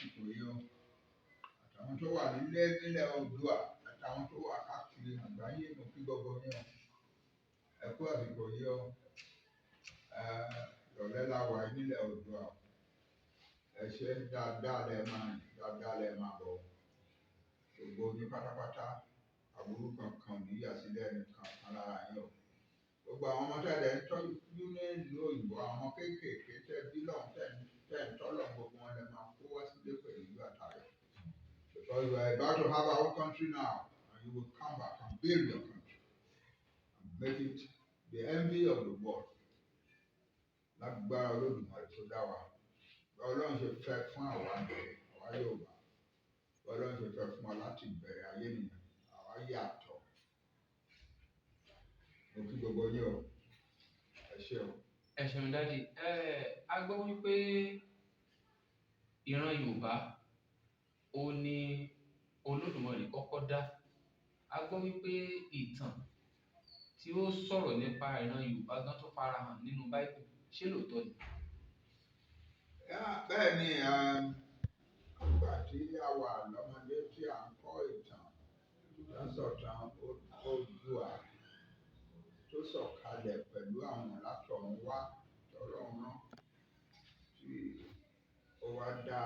àsìkò yìí o. Àtàwọn tó wà nílẹ̀ Oòduà àtàwọn tó wà káàkiri àgbáyé mo kí gbogbo yín o. Ẹ kú àsìkò yìí o. Ìrọ̀lẹ́ la wà nílẹ̀ Oòduà. Ẹ ṣe dáadáa lẹ máa bọ̀. Gbogbo yín pátápátá àbúrú kankan níyà sílẹ̀ nìkan kan lára yín o. Gbogbo àwọn ọmọ tẹ́lẹ̀ ń tọ́jú ní ìlú òyìnbó, àwọn kéékèèké tẹ́ bí lọ́hùn tẹ́ ń tọ́lọ̀ gbogbo wọn lẹ máa kó wá sílé pẹ̀lú ìlú àtàrẹ. Because we are about to have our own country now, and you will come back and build your country and make it the envy of the world. Lágbára Olódùmarè tó dá wa. Ọlọ́run ṣe fẹ́ fún àwa Yorùbá. Ọlọ́run ṣe fẹ́ fún wa láti ìbẹ̀rẹ̀ ayé nìyẹn. Àwa yàtọ̀. Mo kí gbogbo yín o. Ẹ ṣé o. Ẹ ṣeun Daddy. A gbọ́ wípé ìran Yorùbá ó ní Olódùmarè kọ́kọ́ dá. A gbọ́ wípé ìtàn tí ó sọ̀rọ̀ nípa ìran Yorùbá gan tó farahàn nínú Bible. Ṣé lóòótọ́ ni? Bẹ́ẹ̀ ni, ìgbà tí a wà lọ́mọdé tí à ń kọ́ ìtàn, lọ́sọ̀tàn Oòduà tó sọ̀kalẹ̀ pẹ̀lú àwọn látọ̀run wá tọ́lọ́run rán tí ó wá dá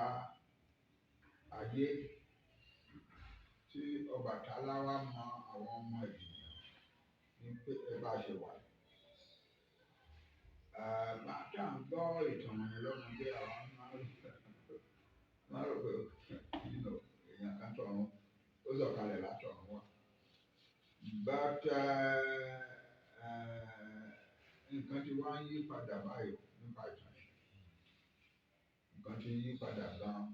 ayé tí Ọbàtálá wá mọ àwọn ọmọ ènìyàn ní pé ẹ bá ṣe wà. Bàtà ń gbọ́ ìtàn yẹn lọ́mọdé àwọn máa rò pé èèyàn kan tọ̀run ó sọ̀kalẹ̀ látọ̀run wá. But nǹkan ti wá ń yí padà báyìí nípa ìtàn yìí. Nǹkan ti yí padà gan-an.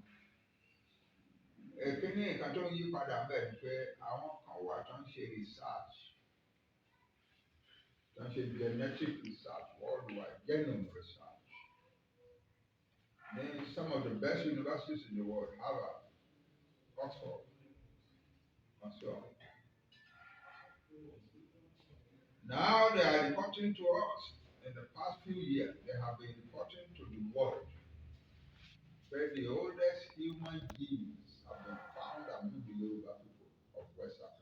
Èkíní nǹkan tó ń yí padà bẹ́ẹ̀ ni pé àwọn kan wà tó ń ṣe research. Tó ń ṣe genetic research worldwide, genome research. In some of the best universities in the world, Harvard, Oxford, and so on. Now they are reporting to us. In the past few years, they have been reporting to the world where the oldest human genes have been found among the Yoruba people of West Africa.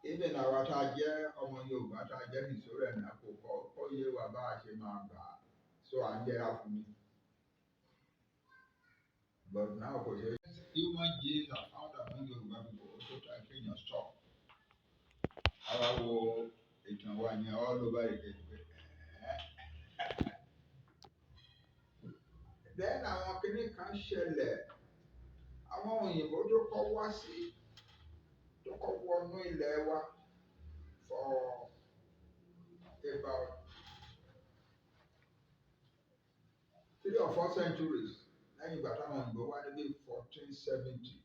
Even àwa tá a jẹ́ ọmọ Yorùbá tá a jẹ́ nìṣòro ẹ̀ náà kò yé wa bá a ṣe máa gbà á. So à ń yẹra fún mi. But now, because human genes are found among Yoruba people, also try to train your stock. Our ìtàn wa ni all over again. Then àwọn kìnnì kan ṣẹlẹ̀, àwọn òyìnbó tó kọ́ wá sí, tó kọ́ wọnú ilẹ̀ wa for about 3 or 4 centuries. Lẹ́yìn ìgbà táwọn òyìnbó wá níbi 1470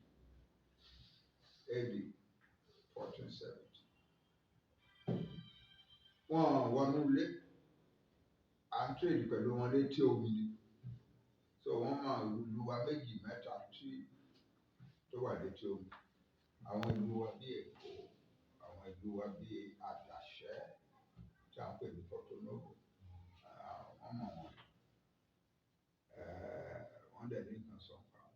AD, 1470. Wọ́n wọnú ilé, à ń trade pẹ̀lú wọn létí omi ni. So wọ́n máa ìlú wa méjì mẹ́ta tó wà létí omi. Àwọn ìlú wa bí Èkó, àwọn ìlú wa bí Àjàṣẹ́, tí a ń pè ní Porto-Novo, wọ́n mọ̀ wọ́n. Wọ́n dẹ̀ ní nǹkan sọ pa wọn.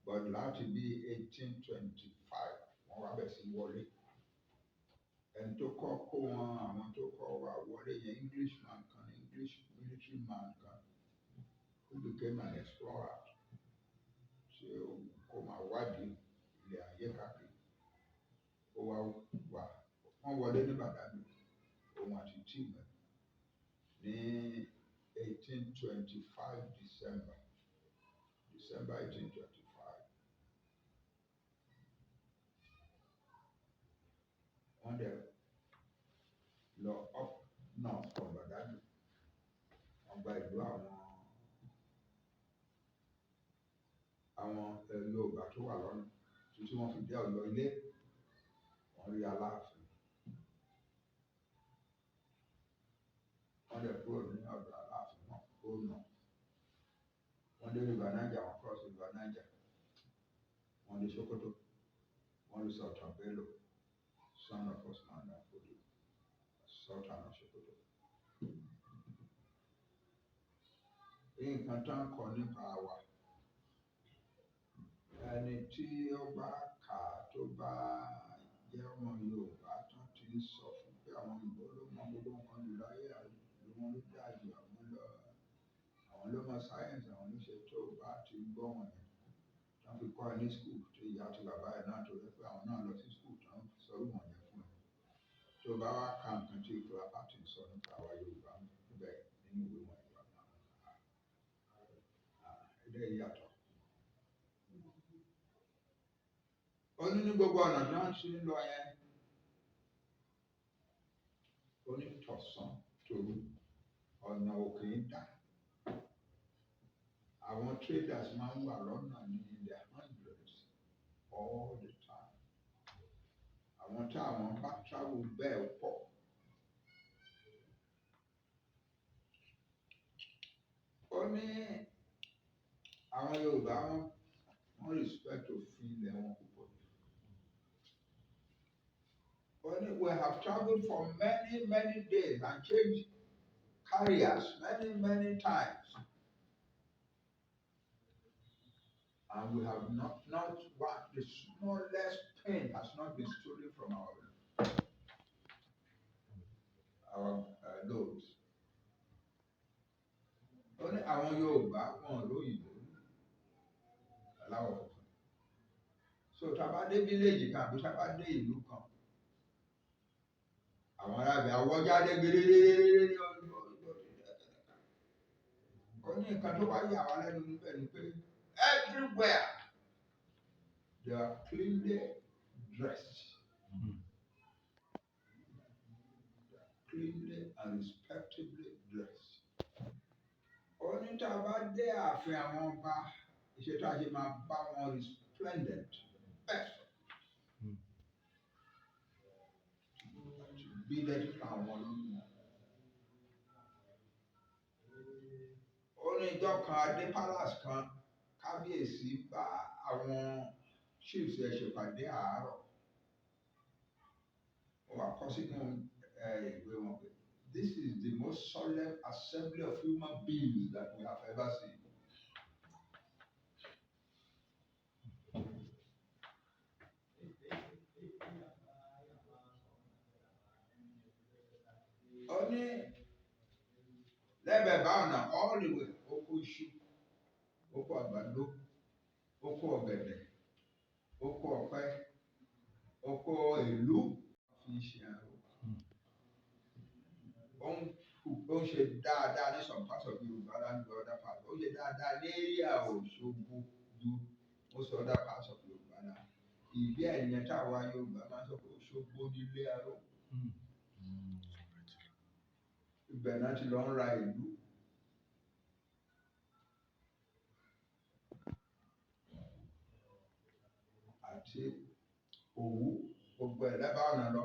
But láti bí 1825, wọ́n wá bẹ̀ sí wọlé. Ẹni tó kọ́ kó wọn, àwọn tó kọ́ wá wọlé yẹn English military man kan, who became an explorer. Ṣé kò máa wádìí ilẹ̀ ayé káàkiri. Ó wá wọ́n wọlé ní Bàdàlú, òun àti tíìmù ní 1825 December 1825. Wọ́n dẹ̀ lọ up north from Bàdàlú. Wọ́n gba ìlú àwọn Yorùbá tó wà lọ́nà títí wọ́n fi dé Ọ̀yọ́ ilé. Wọ́n rí Aláàfin. Wọ́n dẹ̀ kúrò ní ọ̀dọ̀ Aláàfin wọn kó nà. Wọ́n dé River Niger, wọ́n cross River Niger. Wọ́n dé Sokoto, wọ́n rí Sultan Bello. son of Osman Danfodio, Sultan of Sokoto. Nǹkan tán kọ nípa wa, ẹni tí ó bá kà tó bá jẹ́ ọmọ Yorùbá tán ti ń sọ fún pé àwọn òyìnbó ló mọ gbogbo nǹkan jù láyé, àwọn ló dáa jù, àwọn ló mọ sáyẹ́ǹsì, àwọn ló ṣe tó bá ti gbọ́ wọn yẹn. Tán fi kọ́ ẹ ní skul tó ìyá àti bàbá ẹ̀ náà tó rẹ́ pé àwọn náà lọ sí skul tán sọ̀rọ̀ wọn yẹn fún ẹ. Tó bá wá ka nǹkan tí ìfura bá ti sọ nípa àwa Yorùbá níbẹ̀ nínú ìwé wọn ìwà náà. Ilé yàtọ̀. Ó ní gbogbo ọ̀nà tí wọ́n ti ń lọ yẹn, ó ní tọ̀sán tòru ọ̀nà òkè ń dà. Àwọn traders máa ń wà lọ́nà ní their hundreds all the time. Àwọn tí àwọn bá travel bẹ́ẹ̀ pọ̀. Ó ní àwọn Yorùbá wọ́n respect òfin ilẹ̀ wọn púpọ̀. Only we have traveled for many days and changed carriers many times. And we have not one, the smallest pen has not been stolen from our loads. Only àwọn Yorùbá wọn lóyìnbó aláwọ̀ funfun. So tá bá dé village kan àbí tá bá dé ìlú kan, àwọn arábìnrin àwọ̀jáde gẹ́gẹ́gẹ́gẹ́ ní ọdún. Ó ní nǹkan tó wá yà wá lẹ́nu níbẹ̀ ni pé everywhere they are cleanly dressed. They are cleanly and respectably dressed. Ó ní tá bá dé ààfin àwọn ọba, ìṣètò àṣẹ máa bá wọn resplendent best. Bí lẹ́tí kan àwọn olóyún. Ó ní ìjọ kan adé palace kan, kábíyèsí bá àwọn chiefs ẹ̀ ṣèpàdé àárọ̀. Ó wá kọ sínú ìwé wọn pé this is the most solemn assembly of human beings that we have ever seen. Ó ní lẹ́bẹ̀ẹ́ bá ọ̀nà all the way, oko iṣu, oko àgbàdo, oko ọ̀gẹ̀dẹ̀, oko ọ̀pẹ, oko ìlú fi ṣe àrò. Ó ń ṣe dáadáa ní some parts of Yoruba and the other parts. Ó ṣe dáadáa ní area Òṣogbo ju most other parts of Yoruba náà. Ìbí ẹ̀yẹn táwa Yorùbá máa ń sọ pé Òṣogbo ní ilé aró. Ibẹ̀ náà ti lọ ń ra ìlú. Àti òwú gbogbo ẹ̀ lẹ́bàá ọ̀nà lọ.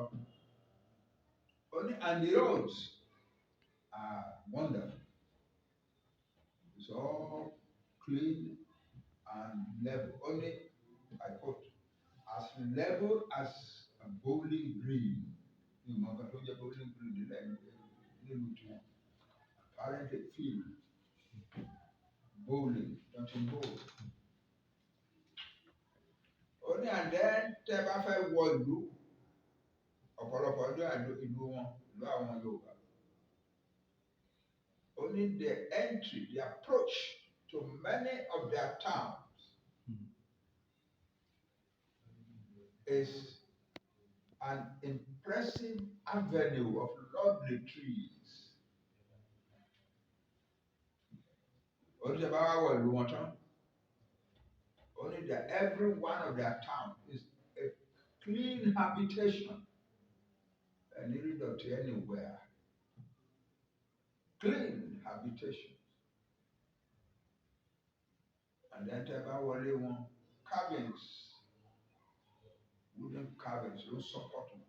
Only and the roads are wonderful. It's all clean and level. Only, I quote, as level as a bowling green. You know, but don't you bowling green? Apparently, field bowling, don't you bowl? Only and then tẹ́ bá fẹ́ wọ ìlú, ọ̀pọ̀lọpọ̀ ọjọ́ ìlú wọn, ìlú àwọn Yorùbá. Only the entry, the approach to many of their towns is an impressive avenue of lovely trees. Only the Bàbà wọ ìlú wọn tán. Only every one of their towns is a clean habitation. And you don't anywhere. Clean habitation. And then tẹ́ bá wọlé wọn, cabins, wooden cabins, ló support them.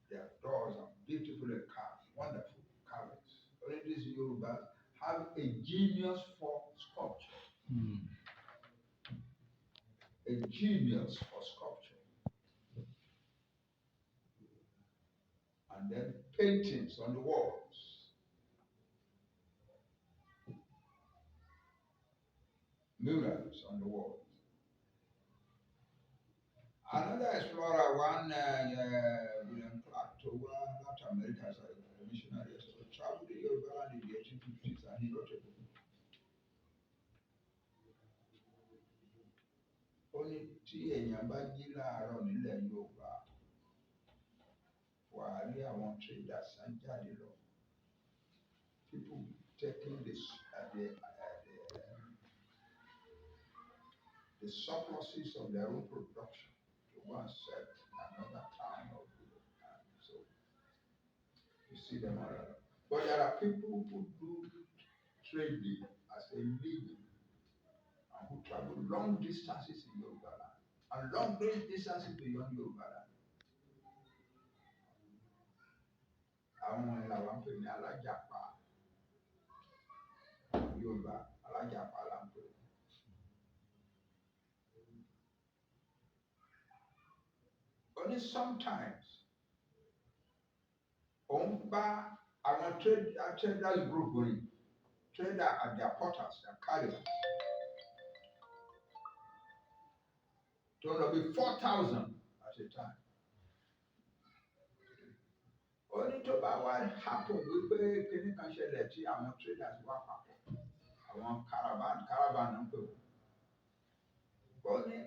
Their doors are beautifully carved, wonderful cabins. Only these Yorubas have a genius for sculpture. A genius for sculpture. And then paintings on the walls. Murals on the walls. Another explorer, one William Clark, to Latin America as a missionary, so traveled to Yoruba land in the 1850s, and he wrote a book. Ó ní tí èèyàn bá jí láàárọ̀ nílẹ̀ Yorùbá, wà á rí àwọn traders ń jáde lọ. People taking the surpluses of their own production to go and sell in another town or village. So you see them all around. But there are people who do trading as a living and who travel long distances in Yoruba land and long distances beyond Yoruba land. Àwọn ìlànà ń pè ní alájàpá Yorùbá, alájàpá là ń pè. Only sometimes òun bá àwọn traders group rìn, trader at their porters and carriers. Tó lọ bí 4,000 at a time. Only tó bá wá happen wípé kíní kan ṣẹlẹ̀ tí àwọn traders wá papọ̀, àwọn caravan ń pè wọ́n. Ó ní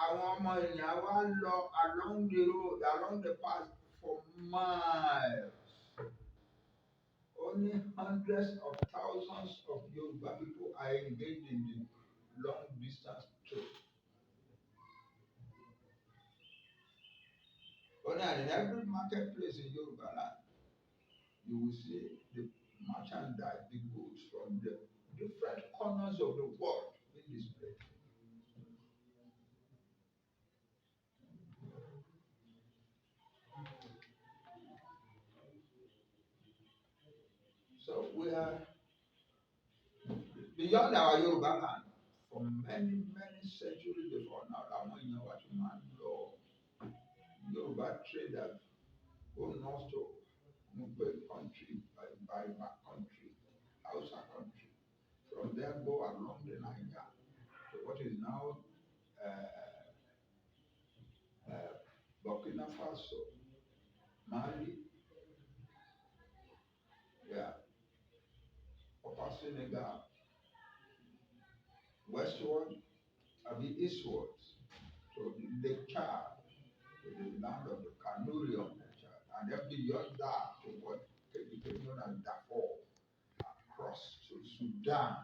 àwọn ọmọ èèyàn wá lọ along the road, along the path for miles. Only hundreds of thousands of Yoruba people are engaged in the long distance trade. Only in every marketplace in Yoruba land, you will see the merchandise, the goods from the different corners of the world in display. So we are beyond our Yoruba land for many centuries before now. Àwọn èèyàn wa ti máa ń lọ Yoruba traders go north to Mugbe country, Bàbà country, Hausa country. From there go along the Niger to what is now Burkina Faso, Mali, Upper Senegal, westward, eastwards, to the Lake Chad, to the land of the Kanuri of the Chad, and then beyond that to what became known as Darfur, across to Sudan.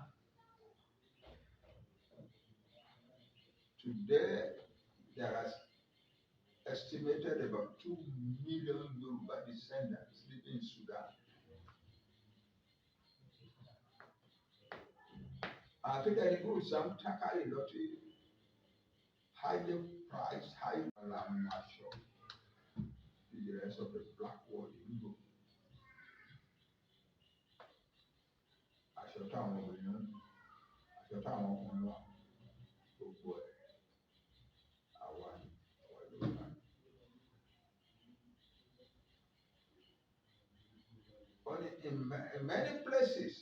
Today, there are estimated about 2 million Yoruba descendants living in Sudan. I think that it goes some takari lottery, highly priced, high lamasho, the rest of the black world in Europe. Aṣọ táwọn obìnrin ń, aṣọ táwọn ọkùnrin wà, gbogbo ẹ̀ àwa Yorùbá. But in many places,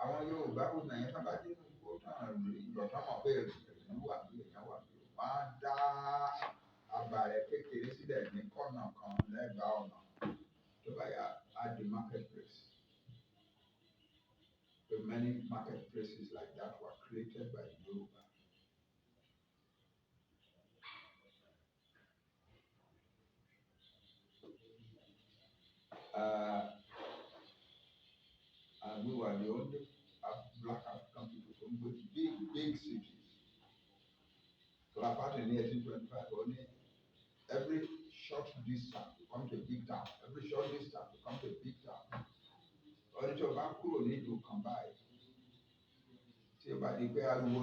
àwọn Yorùbá wò náà yẹn sábà dé nínú kó tán ìgbà táwọn bẹ̀rẹ̀ ìlú wà bí èèyàn wà bí wọ́n á dá àbàrẹ̀ kékeré sílẹ̀ ní kọ́nà kan lẹ́gbàá ọ̀nà tó bá yà á di marketplace. So many marketplaces like that were created by Yoruba. And we were the only black African people from big cities. So apart in 1825, only every short distance to come to a big town. Every short distance to come to a big town. Only to back kúrò ní ìlú kan báyìí. Tí o bá di pé ariwo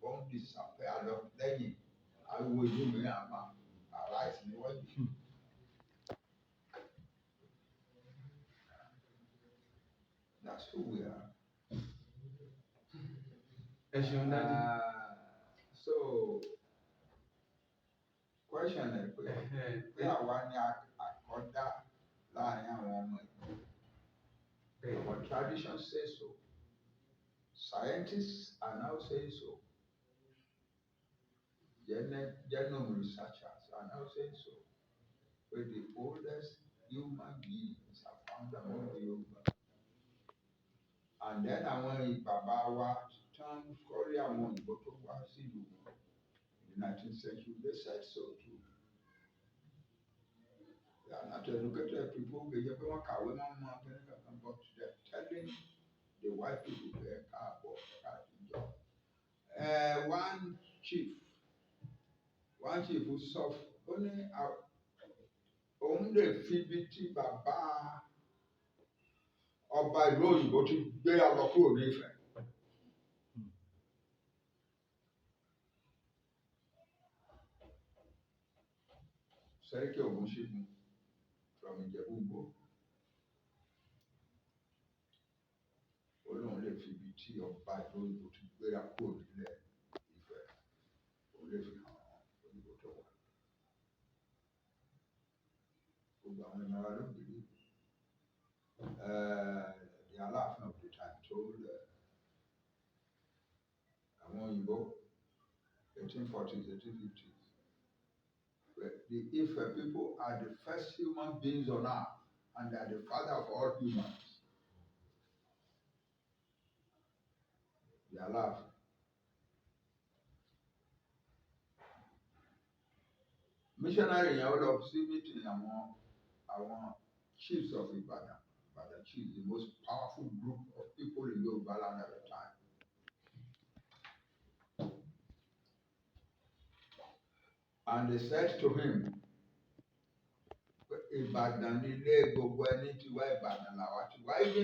ó ń disappear lọ lẹ́yìn ariwo ìlú mìíràn máa arise níwájú. That's who we are. Ẹ ṣeun dájú. question ẹ̀ pé àwa ni àkọ́dá láàrin àwọn ọmọ ìlú. Our tradition says so. Scientists are now saying so. Genome researchers are now saying so. But the oldest human beings are found among the Yoruba. And then àwọn bàbá wa tán kọ́rí àwọn òyìnbó tó wá sílùú wọn in the 19th century, they said so too. They are not educated people, they just want to kàwé mọ́ mọ́ akẹ́kọ̀ọ́, but they're telling the white people they're káàbọ̀ káàkiri. One chief who sọ ó ní òun lè fi ibi tí bàbá ọba ìlú òyìnbó ti gbé lọ kúrò ní Ifẹ̀. Sẹ́ríkì Ògúnṣígun from Ìjẹ̀bú-Igbó. Ó lóun lè fi ibi tí ọba ìlú òyìnbó ti gbé lọ kúrò nílẹ̀ Ifẹ̀. Òun lè fi hàn òyìnbó tó wà. Gbogbo àwọn ènìyàn wa ló bìrì. The Aláàfin of the time told àwọn òyìnbó 1840s, 1850s. The Ife people are the first human beings on earth, and they are the father of all humans. They are laughing. Missionary yẹn ó lọ sí meeting àwọn chiefs of Ibadan. Ibadan chiefs, the most powerful group of people in Yoruba land at the time. And they said to him, Ìbàdàn nílé gbogbo ẹni tí wá Ìbàdàn làwa ti wá ibi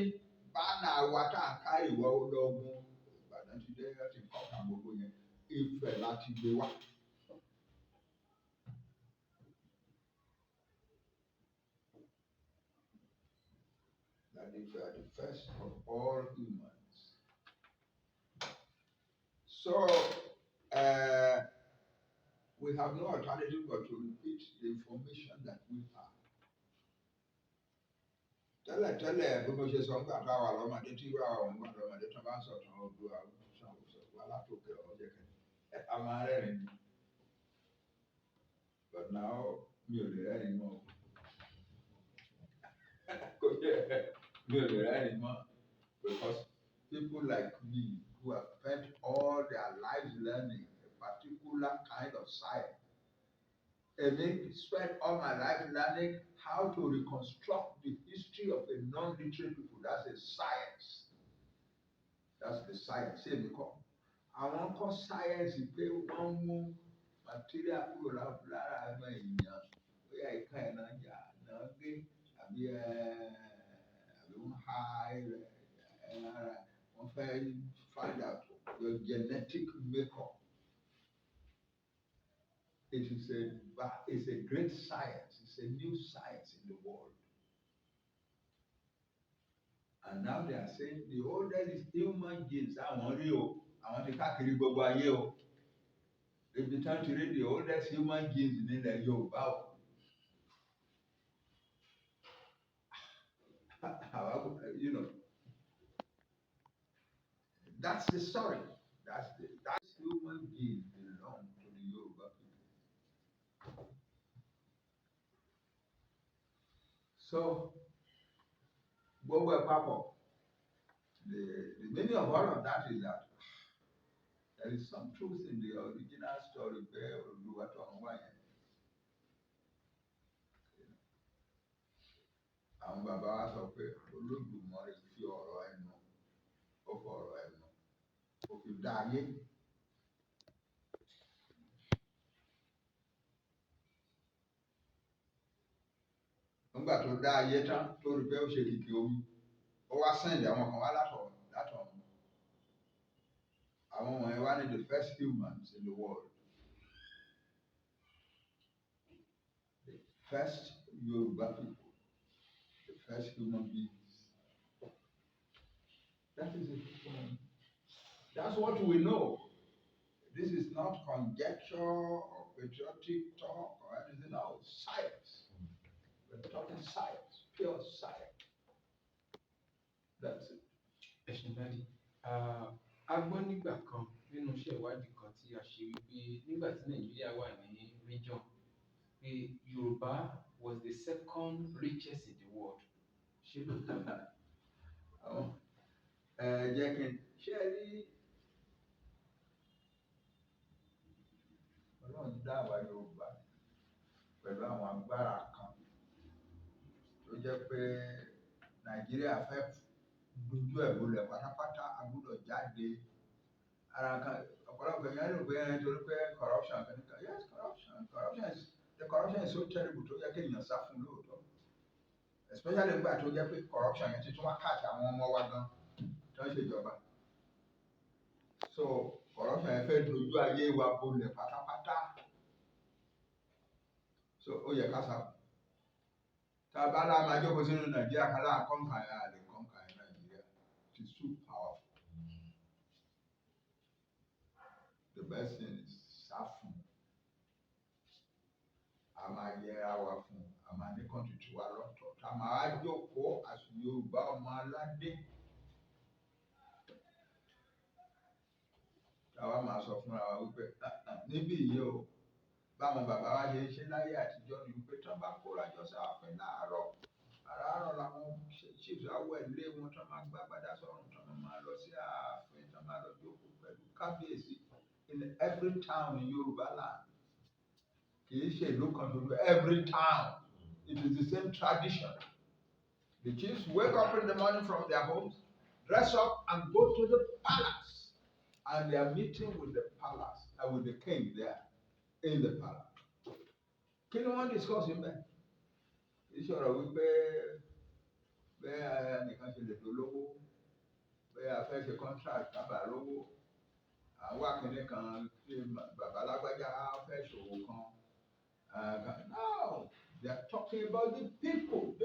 bánà wa tá à ń ká ìwọ ológun Ìbàdàn ti dé láti kọ́ka gbogbo yẹn Ifẹ̀ láti gbé wá. That Ifẹ̀ are the first of all humans. So we have no alternative but to repeat the information that we have. Tẹ́lẹ̀ bí mo ṣe sọ nígbà tá a wà lọ́mọdé tí wà àwọn ọmọdé tó bá ń sọ̀tàn ọdún àwọn alátòkè ọ̀jẹ̀ kẹ́ a máa rẹ́rìn ní. But now mi ò lè rẹ́rìn mọ́. Mi ò lè rẹ́rìn mọ́ because people like me who have spent all their lives learning a particular kind of science. Èmi spent all my life learning how to reconstruct the history of a non-literate people. That's a science. That's the science. Ṣé mi kọ́? Àwọn kọ́ science pé wọ́n mú material kúrò lára ẹgbẹ́ èèyàn. Bóyá ìka ẹ̀ náà jà náà gé àbí wọ́n há wọ́n fẹ́ find out your genetic makeup. It's a great science. It's a new science in the world. And now they are saying the oldest human genes àwọn rí o, àwọn ti káàkiri gbogbo ayé o. They've been trying to read the oldest human genes nílẹ̀ Yorùbá o. You know, that's the story. That's human genes belong to the Yoruba people. So, gbogbo ẹ̀ papọ̀. The meaning of all of that is that there is some truth in the original story pé Olúwa tó ń wá yẹn. Àwọn bàbá wa sọ pé Olódùmarè fi ọ̀rọ̀ ẹnu, ó fọ̀rọ̀ ẹnu, ó fi dá ayé. Nígbà tó dá ayé tán, tó rí pé ó ṣe kìkì omi, ó wá send àwọn kan wá látọ̀run. Àwọn wọ̀nyẹn wá ní the first humans in the world. The first Yoruba people. The first human beings. That is it. That's what we know. This is not conjecture or patriotic talk or anything. No, science. We're talking science, pure science. That's it. Ẹ̀sìn dáàdì, a gbọ́ nígbà kan nínú iṣẹ́ ìwádìí kan tí a ṣe wípé nígbà tí Nàìjíríà wà ní region pé Yorùbá was the second richest in the world. Ṣé lóòótọ́ ni? Jẹ́ kí n ṣe rí Ọlọ́run dá àwa Yorùbá pẹ̀lú àwọn agbára kan tó jẹ́ pé Nàìjíríà fẹ́ dojú ẹ̀ bolẹ̀ pátápátá a gbọ́dọ̀ jáde. Ara kan ọ̀pọ̀lọpọ̀ èèyàn rò pé nítorí pé corruption kan nìkan. Yes, the corruption is so terrible tó yẹ kí èèyàn sá fún lóòótọ́. Especially nígbà tó jẹ́ pé corruption yẹn ti tún wá káàtì àwọn ọmọ wa gan tó ń ṣèjọba. So corruption yẹn fẹ́ dojú ayé wa bolẹ̀ pátápátá. So ó yẹ ká sá fún. Tá a bá lá máa jókòó sínú Nàìjíríà kan láà kọ́ńkà yẹn àlè kọ́ńkà yẹn Nàìjíríà. It is too powerful. The best thing is sá fún. A máa yẹra wa fún. A máa ní kọ́ńtì tiwa lọ́tọ̀. A máa jókòó as Yorùbá ọmọ aládé. Táwa máa sọ fúnra wa wípé níbí yìí o báwọn bàbá wa ṣe ń ṣe láyé àtijọ́ ni wípé tí wọ́n bá kóra jọ sáàfin láàárọ̀ àràárọ̀ làwọn chiefs awọ ilé wọn tí wọ́n máa gbá gbádá sọ́run tí wọ́n máa lọ sí ààfin tí wọ́n máa lọ jókòó pẹ̀lú kábíyèsí in every town in Yorùbá land. Kì í ṣe ìlú kan ṣoṣo, every town. It is the same tradition. The chiefs wake up in the morning from their homes, dress up and go to the palace. And they are meeting with the palace and with the king there in the palace. Kí ni wọ́n discuss yín bẹ́ẹ̀? Ìṣòro wípé bẹ́ẹ̀ nìkan ṣe lè dolówó, bẹ́ẹ̀ a fẹ́ ṣe contract tábà lówó, àwọn akíní kan tí bàbá lágbájá fẹ́ ṣòwò kan. No, they are talking about the people.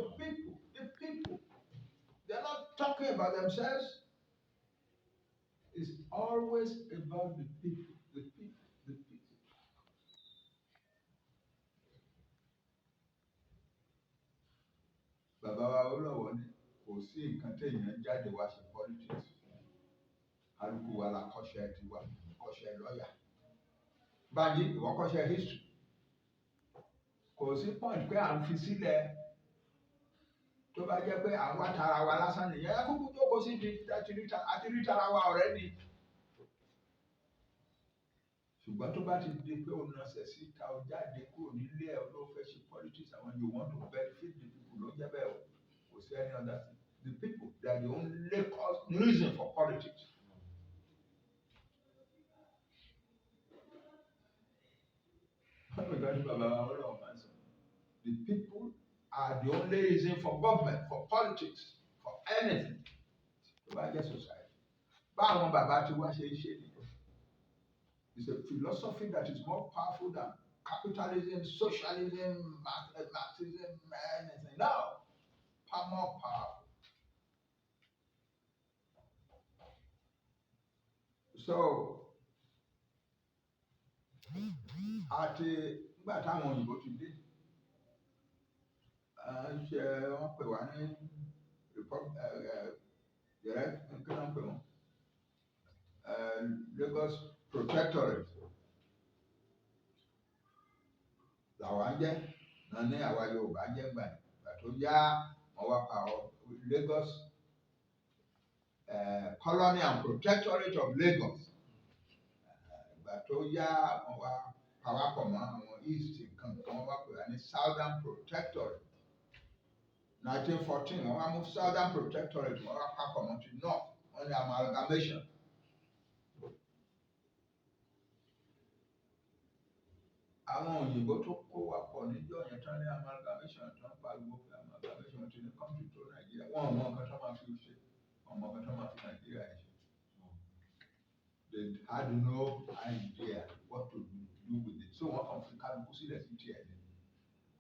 They are not talking about themselves. It's always about the people. Bàbá wa Olówó ní kò sí nǹkan téèyàn jáde wá ṣe politics. Kálukú wa la kọ́ṣẹ́ tiwa, kọ́ṣẹ́ lọ́yà. Báyìí ìwọ kọ́ṣẹ́ history. Kò sí point pé à ń fi sílẹ̀ tó bá jẹ́ pé à ń wá tara wa lásán nìyẹn. Kúkú jókòó sí ibi àti rí tara wa already. Ṣùgbọ́n tó bá ti di pé o nọsẹ̀ síta o jáde kúrò nílé ẹ̀ ló fẹ́ ṣe politics àwọn you want to benefit the people ló jẹ́ bẹ́ẹ̀ o. Kò sí any other thing. The people, they are the only reason for politics. The people are the only reason for government, for politics, for anything. To buy a society. Báwọn bàbá ti wá ṣe ṣe nìyẹn. It's a philosophy that is more powerful than capitalism, socialism, Marxism, anything. No, more powerful. So, àti nígbà táwọn òyìnbó ti dé, ṣe wọ́n pè wá ní Lagos Protectorate. Làwa ń jẹ́ náà ní àwa Yorùbá jẹ́ gbà tó yá wọ́n wá pa Lagos Colony and Protectorate of Lagos. Ìgbà tó yá wọ́n wá pawápọ̀ mọ́ àwọn East nǹkan wọ́n wá pè wá ní Southern Protectorate. 1914 wọ́n wá mú Southern Protectorate wọ́n wá papọ̀ mọ́ ti North wọ́n ní amalgamation. Àwọn òyìnbó tó kó wa pọ̀ níjọ́ yẹn tán ní amalgamation tán pariwo pé amalgamation ti ní country tó Nàìjíríà wọ́n mọ nǹkan tó máa fi ṣe wọ́n mọ nǹkan tó máa fi Nàìjíríà ṣe. They had no idea what to do with it. So wọ́n kàn fi kálukú sílẹ̀ sí tiẹ̀ ní.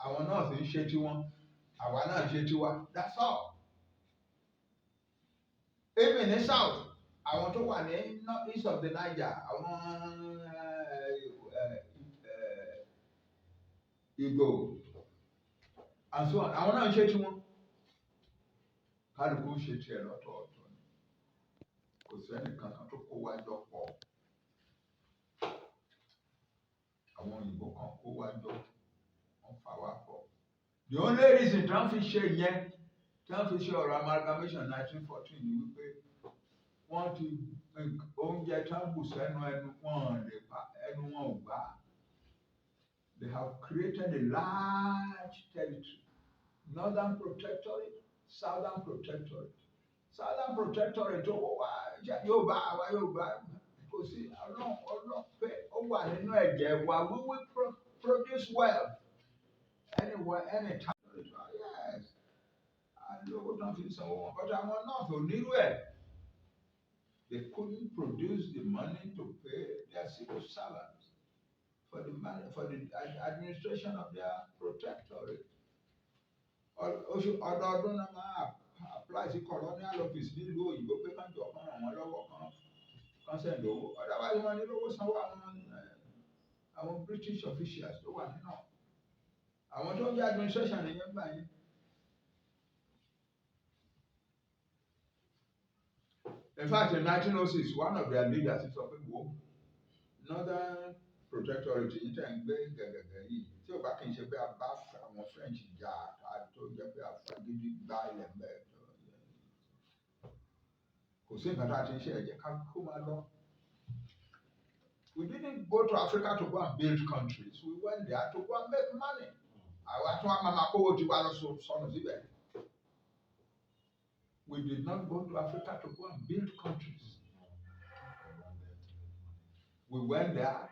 Àwọn náà sì ń ṣe tiwọn, àwa náà ṣe tiwa. That's all. Even in South, àwọn tó wà ní east of the Niger, àwọn Igbo, and so on. Àwọn náà ń ṣe tiwọn. Kálukú ṣe tiẹ̀ lọ́tọ̀ọ̀tọ̀ ni. Kò sẹ́ni kankan tó kó wa jọ pọ̀. Àwọn òyìnbó kan kó wa jọ, wọ́n fà wá pọ̀. The only reason tí wọ́n fi ṣe yẹn, tí wọ́n fi ṣe ọ̀rọ̀ amalgamation 1914 ni wípé wọ́n ti oúnjẹ tí wọ́n bù sẹ́nu ẹnu wọn lè pa ẹnu wọn ò gbà. They have created a large territory. Northern Protectorate, Southern Protectorate. Southern Protectorate tó wà Yorùbá àwa Yorùbá kò sí ọlọ́run pé ó wà nínú ẹ̀jẹ̀ wa. We will produce wealth anywhere, anytime. Yes. Àlówó tán fi sanwó wọn. But àwọn náà kò nírú ẹ̀. They couldn't produce the money to pay their civil servants for the administration of their protectorate. Ọdọọdún náà máa apply sí colonial office nílùú òyìnbó pé kán jọ kán ràn wọ́n lọ́wọ́ kán send owó. Otherwise wọ́n ní lówó sanwó àwọn British officials tó wà nínú. Àwọn tó ń jẹ́ administration nìyẹn gbà yín. In fact, in 1906, one of their leaders sọ pé wo Northern Protectorate yìí tẹ̀ ń gbé gẹ̀gẹ̀gẹ̀ yìí tí ò bá kì í ṣe pé a bá àwọn French jà tó jẹ́ pé àfagídí gbá ilẹ̀ ń bẹ̀. Kò sí nǹkan tá a ti ń ṣe ẹ̀jẹ̀ ká kó máa lọ. We didn't go to Africa to go and build countries. We went there to go and make money. Àwa tí wọ́n máa kówó ti wá lọ sọnù síbẹ̀. We did not go to Africa to go and build countries. We went there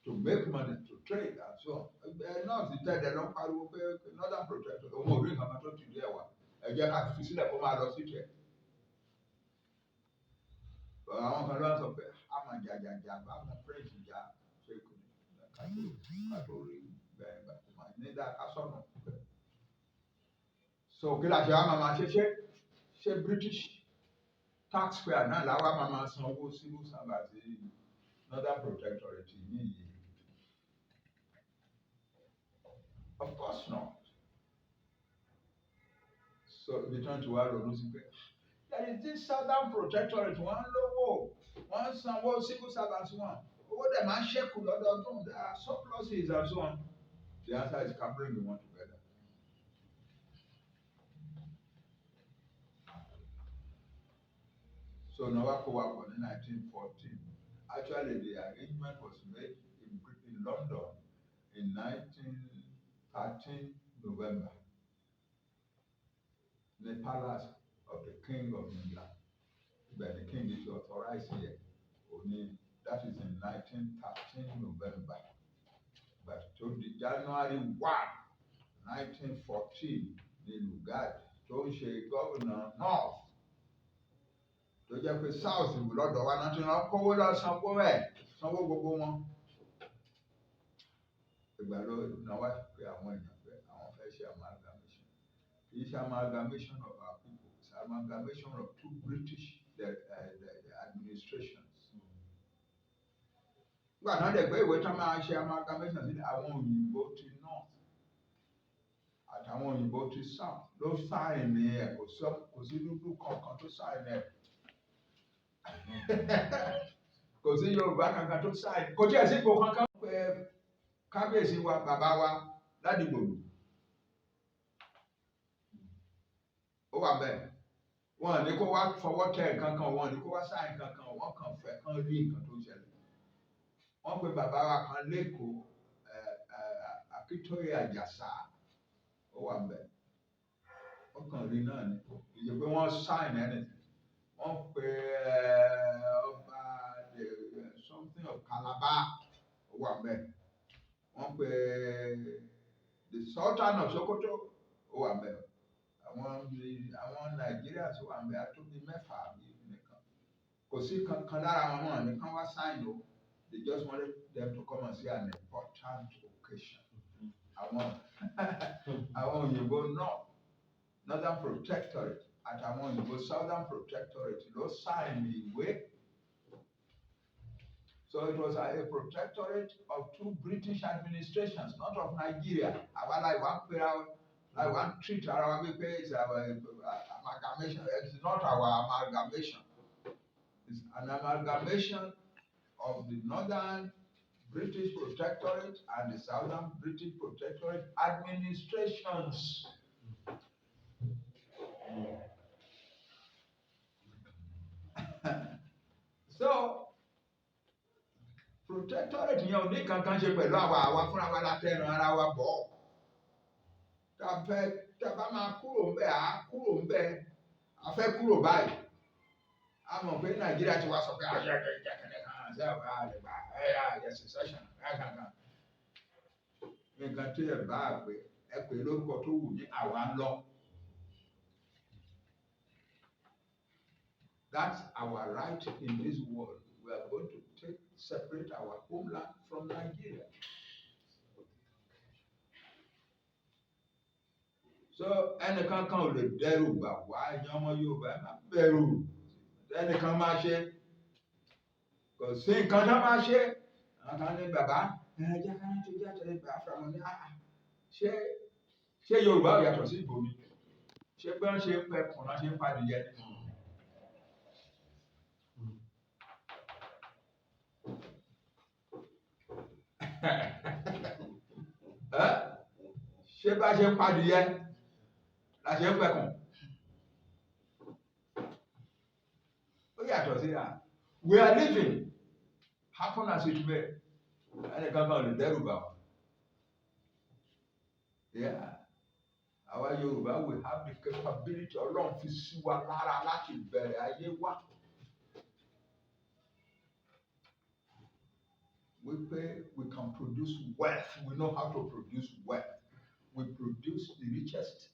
to make money, to trade and so on. Náà ti tẹ́ ẹ̀ lọ́n pariwo pé Northern Protectorate òun ò rí nǹkan kan tó ti di ẹ̀wà. Ẹ jẹ́ ká fi sílẹ̀ kó máa lọ sí tiẹ̀. Àwọn kan ló ń sọ pé a máa jàjàjà bá àwọn French jà ṣe kò ní ká tó rí bẹ́ẹ̀ bá tó máa ní dá ká sọ̀nà. So kí la ṣe wá máa ṣe British taxpayer náà làwa máa san owó civil servants sí Northern Protectorate yìí. Of course not. So ibi tí wọ́n ti wá ronú sí pé there is this Southern Protectorate wọ́n ń lówó wọ́n ń sanwó civil servants wọn owó dẹ̀ máa ń ṣẹ́kù lọ́dọọdún there are surpluses and so on. The answer is can bring the one together. So now I go up in 1914. Actually, the arrangement was made in London in 1913 November. The palace of the King of England. But the king is authorized here. Only that is in 1913 November. But to the January 1, 1914, the Lugard, tó ń ṣe governor North. Tó jẹ́ pé South lọ́dọ̀ wa náà tí wọ́n kówó lọ sanwó gbogbo wọn. Ìgbà ló náà wá pé àwọn èèyàn pé àwọn fẹ́ ṣe amalgamation. Kì í ṣe amalgamation of our people, it's amalgamation of two British the administrations. Nígbà náà dẹ̀ pé ìwé tán máa ṣe amalgamation sí àwọn òyìnbó ti North àtàwọn òyìnbó ti South ló sáìn ní ẹ̀ kò sí dúdú kankan tó sáìn ẹ̀. Kò sí Yorùbá kankan tó sáìn kò tí ẹ̀ sí ipò kankan pé kábíyèsí wa bàbá wa Ládìgbòlù ó wà bẹ́ẹ̀ wọn ní kó wá fọwọ́ tẹ nǹkan kan wọn ní kó wá sáìn nǹkan kan wọn kàn fẹ́ kán rí nǹkan tó ṣẹlẹ̀ wọ́n pe bàbá wa kan lẹ́kọ̀ọ́ Àkíntòyé Àjàsá ó wà bẹ́ẹ̀ wọ́n kàn rí náà ni ìyẹ pé wọ́n sáìn anything. Wọ́n pe ọba something of Calabar ó wà bẹ́ẹ̀. Wọ́n pe the Sultan of Sokoto ó wà bẹ́ẹ̀. Àwọn Nàìjíríà tó wà bẹ́ẹ̀ tó bí mẹ́fà bí nìkan. Kò sí kankan lára wọn nìkan wá sáìn o. They just wanted them to come and see an important occasion. Àwọn òyìnbó Northern Protectorate àtàwọn òyìnbó Southern Protectorate ló sáìn ìwé. So it was a protectorate of two British administrations, not of Nigeria. Our like one period, like one treat our is our amalgamation. It's not our amalgamation. It's an amalgamation of the Northern British Protectorate and the Southern British Protectorate administrations. So, protectorate yẹn ò ní kankan ṣe pẹ̀lú àwa fúnra wa látẹnu ara wa bọ̀. Tá bá máa kúrò ńbẹ̀, á kúrò ńbẹ̀, a fẹ́ kúrò báyìí. A mọ̀ pé Nàìjíríà ti wá sọ pé àṣẹ kẹ̀kẹ́ kan ṣe àwọn àlèbà ẹ̀yà secession kankan. Nǹkan tí ẹ bá pè lórúkọ tó wù ní àwa ń lọ. That's our right in this world. We are going to separate our homeland from Nigeria. So ẹnìkan kan ò lè dẹ́rù bà wá ẹ̀yin ọmọ Yorùbá ẹ má bẹ̀rù. Ẹnìkan máa ṣe kò sí nǹkan tó máa ṣe. Àwọn kan ní bàbá jẹ́ ká tó jẹ́ àtẹ̀lé Biafra wọn ní ṣé Yorùbá ò yàtọ̀ sí ìbò mi? Ṣé bí wọ́n ṣe ń pẹ́ kùn náà ṣe ń padìyẹ ni? Ṣé bá ṣe ń padìyẹ la ṣe ń pẹ̀kùn? Ó yàtọ̀ sí à. We are living, happen as it may. Ẹnìkan kan ò lè dẹ́rù bà wá. Àwa Yorùbá we have the capability Ọlọ́run fi sí wa lára láti bẹ̀rẹ̀ ayé wa. We can produce wealth. We know how to produce wealth. We produce the richest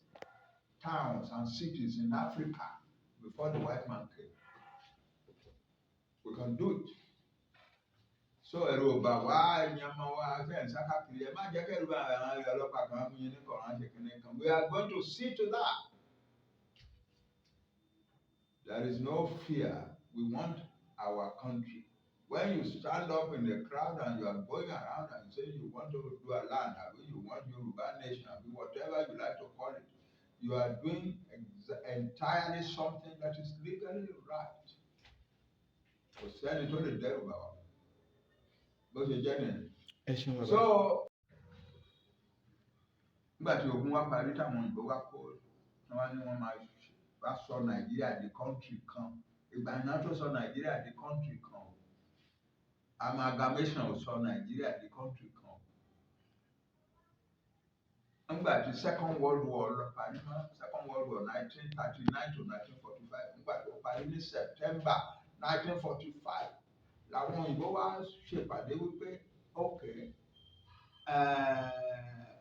towns and cities in Africa before the white man came. We can do it. So ẹ̀rù ò bà wá ẹ̀yin ọmọ wa fẹ́ ń sákàkiri ẹ má jẹ́ kẹ́rù bá àwọn ọlọ́pàá kan mú yín ní kọ̀ọ̀rán ṣe kìnìún kan. We are going to see to that. There is no fear. We want our country. When you stand up in the crowd and you are going around and say you want to do a land, you want Yoruba nation, whatever you like to call it, you are doing entirely something that is legally right. Kò sẹ́ni tó lè dẹ́rù bà wá. Bó ṣe jẹ́ nìyẹn. So, nígbà tí ogun wa parí táwọn òyìnbó wá kó wọ́n ní wọ́n máa wá sọ Nàìjíríà di country kan. Ìgbà náà tó sọ Nàìjíríà di country kan. Amalgamation ò sọ Nàìjíríà di country kan. Nígbà tí Second World War lọ parí mọ́, Second World War 1939 to 1945, nígbà tó parí ní September 1945, làwọn òyìnbó wá ṣèpàdé wípé okay,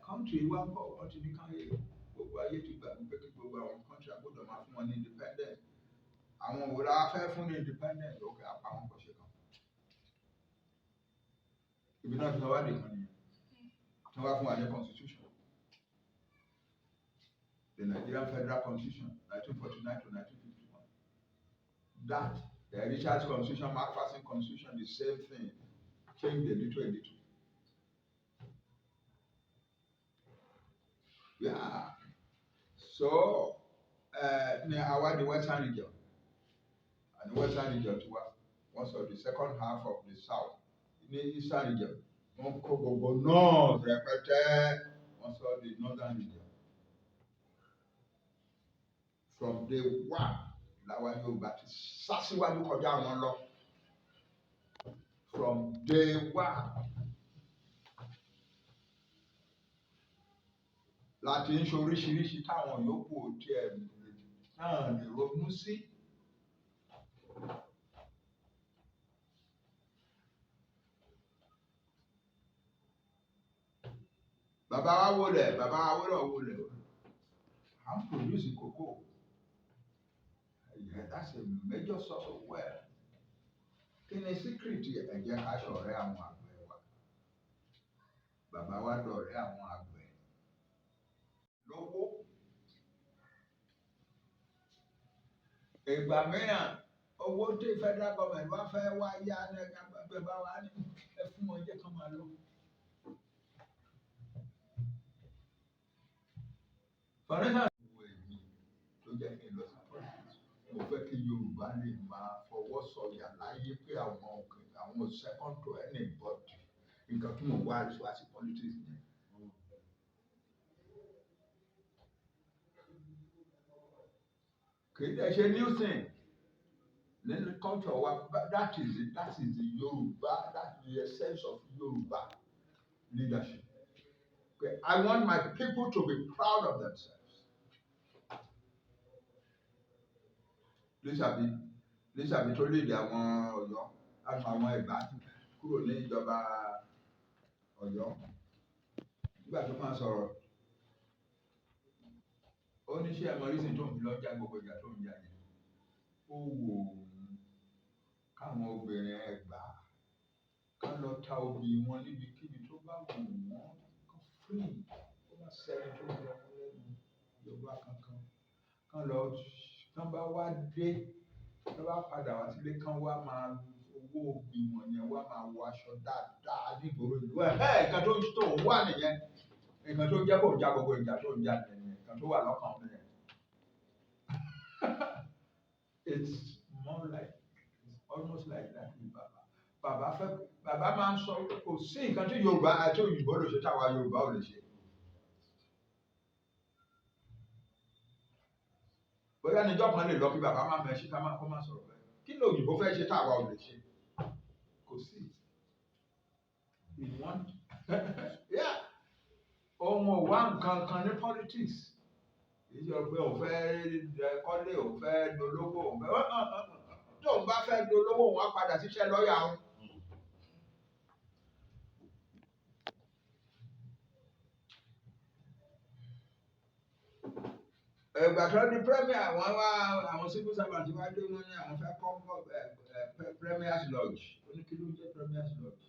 country wa ń bọ̀ wọ́n ti ní káyé gbogbo ayé ti gbà wípé kí gbogbo àwọn country àgbọ̀dọ̀ máa fún wọn ní independence. Àwọn òwúrọ̀ afẹ́ fún ní independence okay àpamọ́ kò ṣe kan. Ibi náà ti lọ wá dé kan nìyẹn. Wọ́n wá fún wa ní constitution. The Nigerian Federal Constitution 1949 to 1951. That the Richard's Constitution, Macpherson Constitution, the same thing, changed a little. Yeah. So, now the Western region, and the Western region to was of the second half of the South. In the Eastern region, one go north, repeated, also the Northern region. From day one, làwọn Yorùbá ti sá síwájú kọjá wọn lọ. From day one. Láti ń ṣoríṣiríṣi táwọn yòókù ò tiẹ̀ náà lè ronú sí. Bàbá wa wọlé, bàbá wa wọlé. À ń produce cocoa. Yeah, that's a major source of wealth. Kí ni secret ẹ jẹ́ ká ṣọ̀rẹ́ àwọn àgbẹ̀ wa? Bàbá wa dọ̀rẹ́ àwọn àgbẹ̀. Lówó. Ìgbà mìíràn ó owó tí federal government wá fẹ́ wá yá ẹgbẹ́ bá wá ní ẹ fún wọn jẹ́ kán máa lọ. For instance, tó jẹ́ kí n lọ sí politics, mo fẹ́ kí Yorùbá lè máa fọwọ́ sọ̀yà láyé pé àwọn second to anybody. Nǹkan tí mo wá aṣọ àti politics ni. Kì í dẹ̀ ṣe new thing. Nínú culture wa, that is the Yoruba, that is the essence of Yoruba leadership. Okay. I want my people to be proud of themselves. Lísàbí tó léde àwọn Ọ̀yọ́ àti àwọn Ẹ̀gbá kúrò ní ìjọba Ọ̀yọ́. Nígbà tó máa sọ̀rọ̀, ó ní ṣé ẹmọ rísìn tó ń fi lọ́jà gbogbo ìjà tó ń jà yẹn. Ó wò ó káwọn obìnrin Ẹ̀gbá ká lọ ta obì wọn níbikíbi tó bá wù wọ́n kan free. Ó bá sẹ́ni tó lọ lẹ́nu Yorùbá kankan. Kán lọ kán bá wá dé, kán bá padà wá sílé kán wá máa owó obì wọn yẹn wá máa wọ aṣọ dáadáa nígboro ìlú ẹ̀. Nǹkan tó wà nìyẹn. Nǹkan tó jẹ́ kó já gbogbo ìjà tó ń jà nìyẹn. Nǹkan tó wà lọ́kàn mi nìyẹn. It's more like, it's almost like that with Bàbà. Bàbá máa ń sọ kò sí nǹkan tí Yorùbá àti òyìnbó lè ṣe táwa Yorùbá ò lè ṣe. Bóyá níjọ́ kan lè lọ kí bàbá máa mẹ́ṣí ká máa kọ́ máa sọ̀rọ̀ bẹ́ẹ̀. Kí ni òyìnbó fẹ́ ṣe táwa ò lè ṣe? Kò sí. Yeah. Ohun ò wá nǹkan kan ní politics. Ìjọ pé òun fẹ́ kọ́lé, òun fẹ́ dolówó, òun fẹ́ tóun bá fẹ́ dolówó òun á padà síṣẹ́ lọ́ọ̀yà òun. Ìgbà tó di premier àwọn civil servant wá dé wọ́n ní àwọn fẹ́ kọ́ premier's lodge. Ó ní kí ló ń jẹ́ premier's lodge?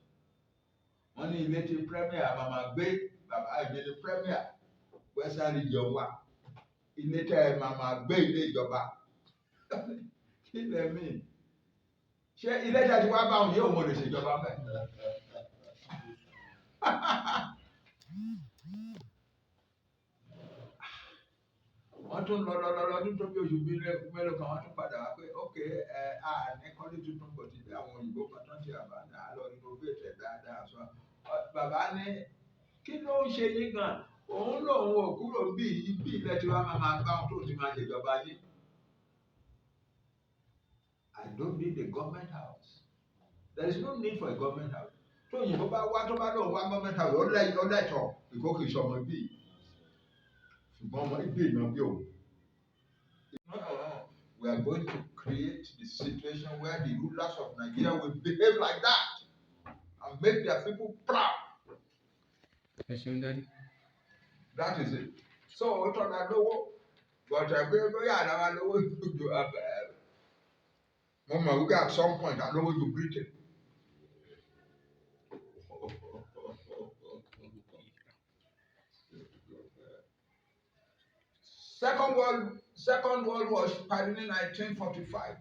Wọ́n ní ilé tí premier màmá gbé, bàbá ìgbélé premier Western region wà. Ilé tẹ́ màmá gbé ilé ìjọba. Kí lẹ mí? Ṣé ilé tẹ́ ti wá bá òun yóò mọ̀ lè ṣèjọba mẹ́? Wọ́n tún lọ ọdún tó bí oṣù bí mélòó kan wọ́n tún padà wá pé ní kọ́lé tuntun kò ti bí àwọn òyìnbó kan tán ṣe àbáńdá lọ renovate dáadáa sọ. Bàbá ní kí ló ń ṣe yín gan? Òun lòun ò kúrò bí ilẹ̀ tí wàá máa bá òun tó ti máa ṣèjọba yìí. I don't need a government house. There is no need for a government house. Tó òyìnbó bá wá tó bá lóun wá government house ó lẹ́tọ̀ọ́ ìkókè ìṣọmọ bíi. Ṣùgbọ́n ọmọ ibi ìná bí òun. We are going to create the situation where the rulers of Nigeria will behave like that and make their people proud. That is it. So, ó tọ́ra lówó, but bóyá àdáwà lówó ju mo mọ̀ wípé at some point àlówó ju Britain. Second World War started in 1945.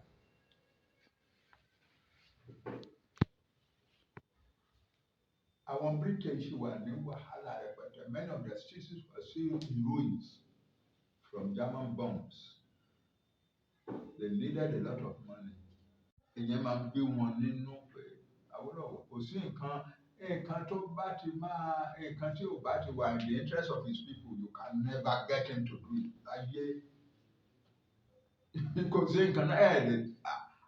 Àwọn British were ní wàhálà rẹpẹtẹ. Many of their cities were still in ruins from German bombs. They needed a lot of money. Ìyẹn máa ń bí wọn nínú pé Awólọ́wọ̀ kò sí nǹkan tó bá ti máa nǹkan tí ò bá ti wà in the interest of his people, you can never get him to do it. Láyé kò sí nǹkan náà lè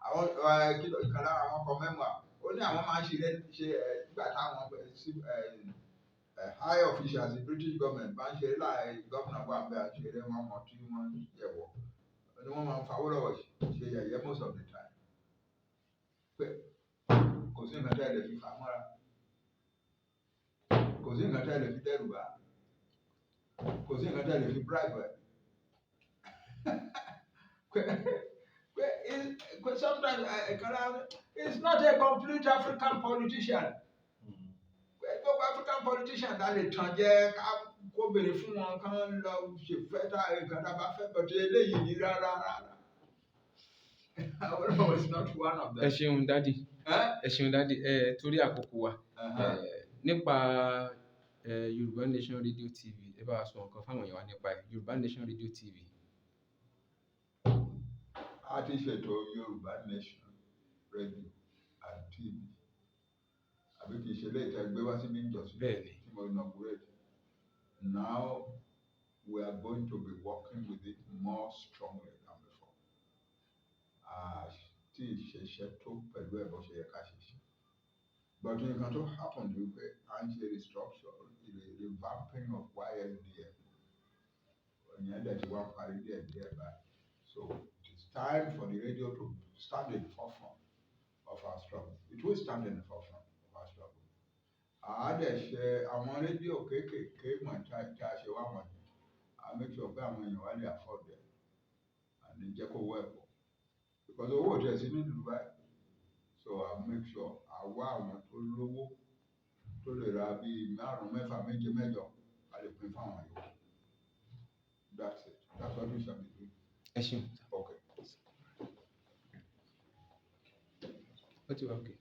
àwọn ìkan lára àwọn kan mẹ́wàá ó ní àwọn máa ń ṣe nígbà táwọn high officials in British government bá ń ṣe láì gómìnà wà bẹ́ẹ̀ àṣeré wọn mọ̀ tí wọ́n yẹ̀wọ̀ ni wọ́n máa ń fa Awólọ́wọ̀ ṣe yẹ̀yẹ́ most of the time. Pé kò sí nǹkan tẹ́ ẹ lè fi fà mọ́ra, kò sí nǹkan tẹ́ ẹ lè fi dẹ́rù bá, kò sí nǹkan tẹ́ ẹ lè fi bribe ẹ̀. Sometimes it's not a complete African politician. Gbogbo African politician that lè tàn jẹ kó béèrè fún wọn kán lọ ṣèfẹ́ tá nǹkan tá a bá fẹ́ bọ̀dé eléyìí ní rárá. Awólọ́wọ̀ is not one of ẹ them. ṣeun dádì Eh? ẹ ṣeun dádì torí àkókò wa nípa Yorùbá Nation Radio TV ẹ bá wa sọ nǹkan fáwọn èèyàn wa nípa Yorùbá Nation Radio TV. A ti ṣètò Yorùbá Nation Radio and TV. Àbí kì í ṣe léètẹ́ gbé wá sí ní ìjọsìn Bẹ́ẹ̀ni. tí mo inaugurate. Now we are going to be working with it more strongly than before. Tí ìṣẹ̀ṣẹ̀ tó pẹ̀lú ẹ̀ bó ṣe yẹ ká ṣe ṣe. But nǹkan tó happen ni pé à ń ṣe restructure, revamping of YSDM. Ìyẹn dẹ̀ ti wá parí díẹ̀ báyìí. So it is time for the radio to stand in the forefront of our struggle. It will stand in the forefront of our struggle. Dẹ̀ ṣe àwọn rédíò kéékèèké mọ̀ tí a ṣe wá wọ̀nyí. Make sure pé àwọn èèyàn wá lè afford them. And jẹ́ kó wọ́ ẹ̀pọ̀. Because owó ò tẹ̀ sí nílùú báyìí. So I'll make sure àwa àwọn tó lówó tó lè ra bíi 5, 6, 7, 8 a lè pín fún àwọn yòókù. That's it. That's what we shall be doing. ẹ ṣeun. Okay. ó ti wá okay.